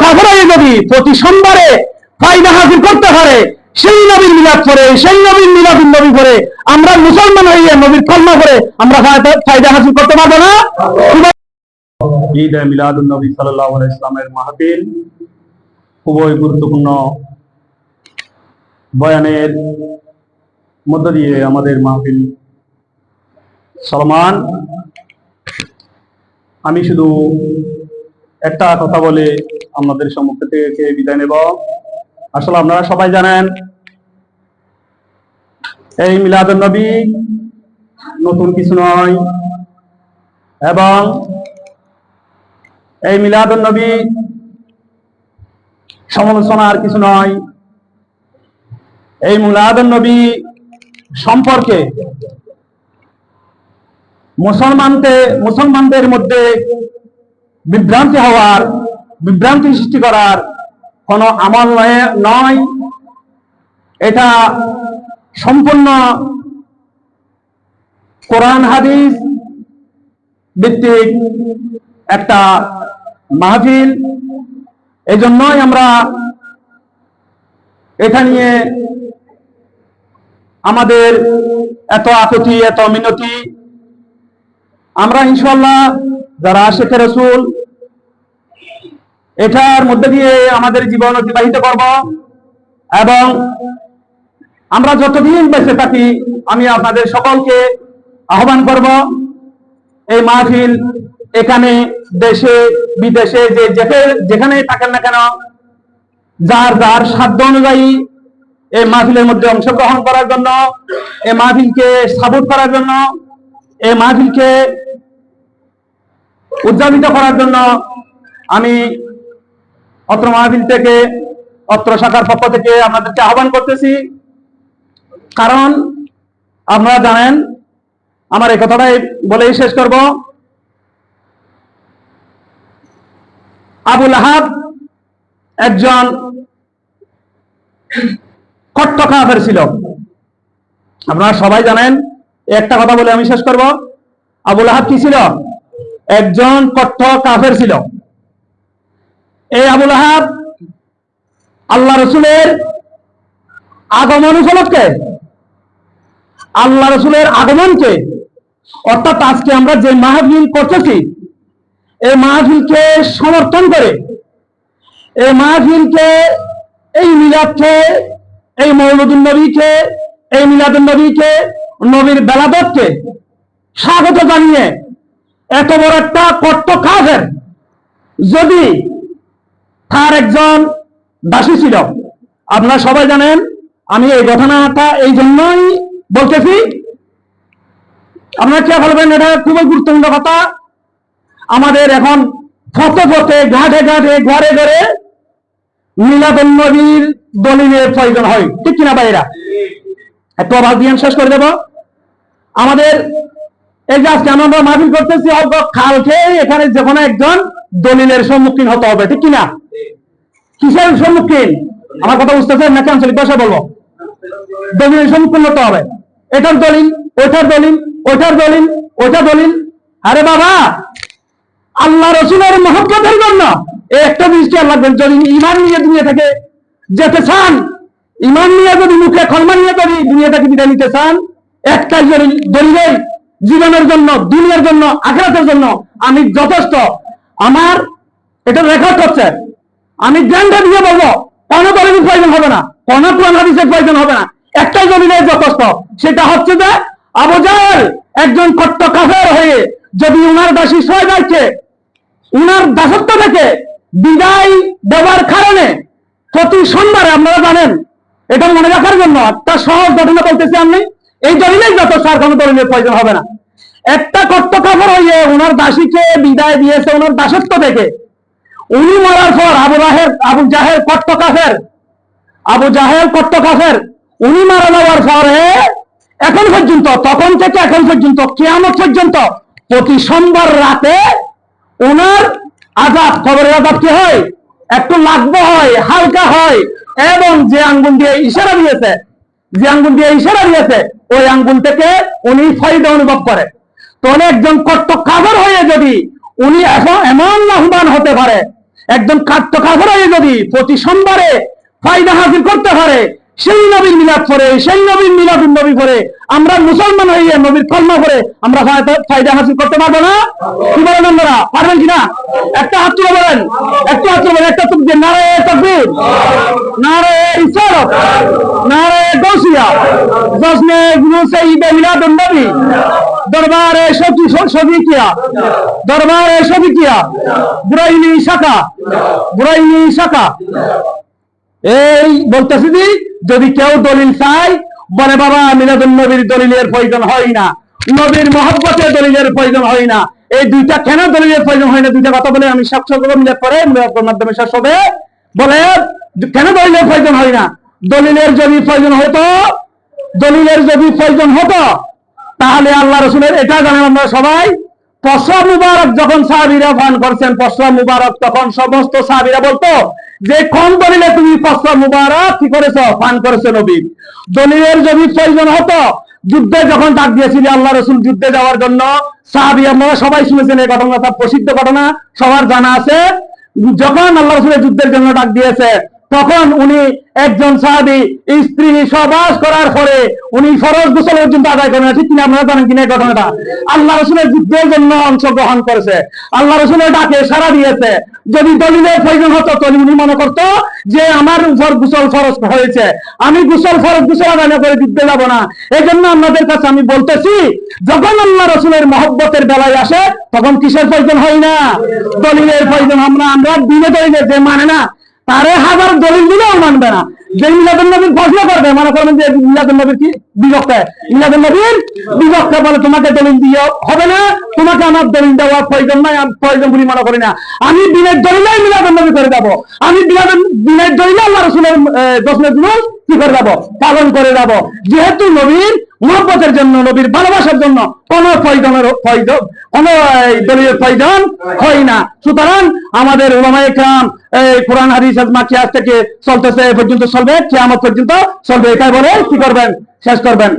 কাফের হয়ে যদি প্রতি সোমবারে ফায়দা হাসিল করতে পারে, সেই নবীর মিলাদ করে, সেই নবীর মিলাদুন নবী করে, আমরা মুসলমান হয়ে নবীর কলমা করে আমরা ফায়দা হাসিল করতে পারবো না? ঈদ মিলাদুন নবী সাল্লাল্লাহু আলাইহি ওয়াসাল্লামের মাহফিল খুবই গুরুত্বপূর্ণ বয়ানের মধ্য দিয়ে আমাদের মাহফিল চলমান। আমি শুধু একটা কথা বলে আমাদের সম্মুখ থেকে বিদায় নেব। আসলে আপনারা সবাই জানেন এই মিলাদুন নবী নতুন কিছু নয়, এবং এই মিলাদুন নবী সমালোচনার কিছু নয়। এই মিলাদুন নবী সম্পর্কে মুসলমানদের মধ্যে বিভ্রান্তি সৃষ্টি করার কোনো আমল নয়। এটা সম্পূর্ণ কোরআন হাদিস ভিত্তিক একটা মাহফিল। এই জন্যই আমরা এটা নিয়ে আমাদের এত আকুতি, এত মিনতি। আমরা ইনশাআল্লাহ যারা আশিকে রাসূল এটার মধ্যে দিয়ে আমাদের জীবন অতিবাহিত করব, এবং আমরা যতদিন বেঁচে থাকি আমি আপনাদের সকলকে আহ্বান করব এই মাহফিল এখানে দেশে বিদেশে যেখানে থাকেন না কেন, যার যার সাধ্য অনুযায়ী এই মাহফিলের মধ্যে অংশগ্রহণ করার জন্য, এই মাহফিলকে সাপোর্ট করার জন্য, এই মাহফিলকে উদযাপিত করার জন্য আমি অত্র মাহফিল থেকে, অত্র শাখার পক্ষ থেকে আপনাদেরকে আহ্বান করতেছি। কারণ আপনারা জানেন, আমার এই কথাটাই বলেই শেষ করব, আবু লাহাব একজন কট্ট কাফের ছিল। আপনারা সবাই জানেন। একটা কথা বলে আমি শেষ করব। আবু লাহাব কি ছিল? একজন কট্ট কাফের ছিল। এই আবু লাহাব আল্লাহ রসুলের আগমন উপলক্ষে, আল্লাহ রসুলের আগমনকে, অর্থাৎ আজকে আমরা যে মাহফিল করতেছি এই মাহফিলকে সমর্থন করে, এই মাহফিলকে, এই মিলাদকে, এই মৌলুদুন নবীকে, এই মিলাদুন নবীকে, নবীর বেলাদতকে স্বাগত জানিয়ে এত বড় একটা কট্ট কাফের যদি তার একজন দাসী ছিল। আপনারা সবাই জানেন। আমি এই ঘটনাটা এই জন্যই বলতেছি, আপনারা কে বলবেন, এটা খুবই গুরুত্বপূর্ণ কথা। আমাদের এখন পথে পথে, ঘাটে ঘাটে, ঘরে ঘরে মিলাদুন নবীর দলিলের প্রয়োজন হয়, ঠিক কিনা ভাইরা? একটু আওয়াজ দিয়ে শেষ করে দেব। আমাদের এই যে আজকে আমরা মাহফিল করতেছি, কালকে এখানে যে কোনো একজন দলিলের সম্মুখীন হতে হবে, ঠিক কিনা? কিসের সম্মুখীন? আমার কথা বুঝতেছেন নাকি আঞ্চলিক ভাষা বলবো? দলিলের সম্মুখীন হতে হবে। এটার দলিল, ওইটার দলিল, ওইটার দলিল, ওইটার দলিল। আরে বাবা, আল্লাহ রসুলের মহব্বতের জন্য একটা জিনিস খেয়াল রাখবেন। যদি ইমান নিয়ে দুনিয়া থেকে যেতে চান, ইমান নিয়ে যদি মুখে কলমা নিয়ে যদি দুনিয়া থেকে বিদায় নিতে চান, একটাই দলিল, জীবনের জন্য, দুনিয়ার জন্য, আখিরাতের জন্য আমি যথেষ্ট। আমার এটা রেকর্ড করছে, আমি গ্যারান্টি দিয়ে বলবো, কোনো দলিলের প্রয়োজন হবে না, কোনো কোরআন হাদিসের প্রয়োজন হবে না, একটাই দলিলের যথেষ্ট। সেটা হচ্ছে যে আবু জাহেল একজন কট্ট কাফের হয়ে যদি উনার দাসী সহায়তাকে, উনার দাসত্ব থেকে বিদায় দেওয়ার কারণে প্রতি সোমবারে, আপনারা জানেন, এটা মনে রাখার জন্য একটা সহজ ঘটনা বলতেছি আমি, এই দলিলেই যথেষ্ট, আর কোনো দলিলের প্রয়োজন হবে না। একটা কট্ট কাফের হয়ে উনার দাসীকে বিদায় দিয়েছে উনার দাসত্ব থেকে। উনি মরার পর আবু জাহেল কট্ট কাফের, আবু জাহেল কট্ট কাফের, উনি মারা যাওয়ার পরে এখন পর্যন্ত, তখন থেকে এখন পর্যন্ত, কিয়ামত পর্যন্ত প্রতি সোমবার রাতে ওনার আযাব, কবরের আযাব কি হয়? একটু লাগবে হয়, হালকা হয়, এবং যে আঙ্গুল দিয়ে ইশারা দিয়েছে, যে আঙ্গুল দিয়ে ইশারা দিয়েছে, ওই আঙ্গুল থেকে উনি ফায়দা অনুভব করে। তাহলে একজন কট্ট কাফের হয়ে যদি উনি এমন লাভবান হতে পারে, একজন কাট্ট কাফের হয়ে যদি প্রতি সোমবারে ফায়দা হাসিল করতে পারে, সেই নবীর মিলাদ পড়ে, সেই নবীর মিলাদুন নবী পড়ে, আমরা মুসলমান হয়ে নবীর কলমা পড়ে আমরা ফায়দা হাসিল করতে পারবো না? কি বলেন আপনারা, পারবেন কিনা? একটা হাত তুলে বলেন, একটু হাত তুলে বলেন, একটা তুলে নারায়ে তাকবীর, নারায়ে রিসালাত, নারায়ে গাউসিয়া, জশ্নে জুলুসে ঈদে মিলাদুন নবী, দরবারে শফিকিয়া, দরবারে শফিকিয়া, বুরাইনি শাখা, বুরাইনি শাখা। এই বলতেছি যে যদি কেউ দলিল চাই বলে বাবা মিলাদুন নবীর দলিলের প্রয়োজন হয় না, নবীর মহব্বতের দলিলের প্রয়োজন হয় না, এই দুইটা কেন দলিলের প্রয়োজন হয় না? দুইটা কথা বলে আমি মিলাদ করে মিলাদের মাধ্যমে শেষ হবে। বলে কেন দলিলের প্রয়োজন হয় না? দলিলের যদি প্রয়োজন হতো, দলিলের যদি প্রয়োজন হতো তাহলে আল্লাহ রসুলের এটা জানেন আমরা সবাই, প্রসব মুবারক যখন সাহাবীরা পান করছেন, প্রসব মুবারক তখন সমস্ত সাহাবীরা বলতো যে কোন দলিলে তুমি প্রসব মুবারক কি করেছো, পান করেছো নবী। দলিলের যদি প্রয়োজন হতো, যুদ্ধে যখন ডাক দিয়েছিল আল্লাহ রসুল যুদ্ধে যাওয়ার জন্য, সাহাবী আপনারা সবাই শুনেছেন এই ঘটনাটা, প্রসিদ্ধ ঘটনা, সবার জানা আছে। যখন আল্লাহ রসুলের যুদ্ধের জন্য ডাক দিয়েছে তখন উনি একজন সাহাবী স্ত্রী সহবাস করার পরে উনি ফরজ গোসল পর্যন্ত আদায় করেন না, ঠিক কিনা? আপনারা জানেন কিনা ঘটনাটা? আল্লাহ রসুলের যুদ্ধের জন্য অংশগ্রহণ করেছে, আল্লাহ রসুলের ডাকে সাড়া দিয়েছে। যদি দলিলের প্রয়োজন হতো তাহলে উনি মনে করতো যে আমার উপর গোসল ফরজ হয়েছে, আমি গোসল আদায় না করে যুদ্ধে যাব না। এই জন্য আপনাদের কাছে আমি বলতেছি, যখন আল্লাহ রসুলের মহব্বতের বেলায় আসে তখন কিসের প্রয়োজন হয় না? দলিলের প্রয়োজন। আমরা দিনে দলিলে যে মানে না তারে হাজার দলিল দিলেও মানবে না। যে মিলাদুন নবীর প্রশ্ন করবে, মনে করবেন যে মিলাদুন নবীর কি বিভক্ত, মিলাদুন নবীর বিভক্ত বলে তোমাকে দলিল দিয়ে হবে না, তোমাকে আমার দলিল দেওয়ার প্রয়োজন নাই, আমি প্রয়োজন বলে মনে করি না। আমি বিনের দলিলেই মিলাদুন নবী করে যাব, আমি বিনের দলিলে আল্লাহ রসুলের জশ্নে জুলুস কি করে যাব, পালন করে যাব। যেহেতু নবীর মহব্বতের জন্য, নবীর ভালোবাসার জন্য কোন কোন দলিলের প্রয়োজন হয় না। সুতরাং আমাদের উলামায়ে কেরাম কোরআন হাদিস আজমা কিয়াস থেকে চলতেছে, এ পর্যন্ত চলবে, কিয়ামত পর্যন্ত চলবে, এটাই বলে কি করবেন, শেষ করবেন।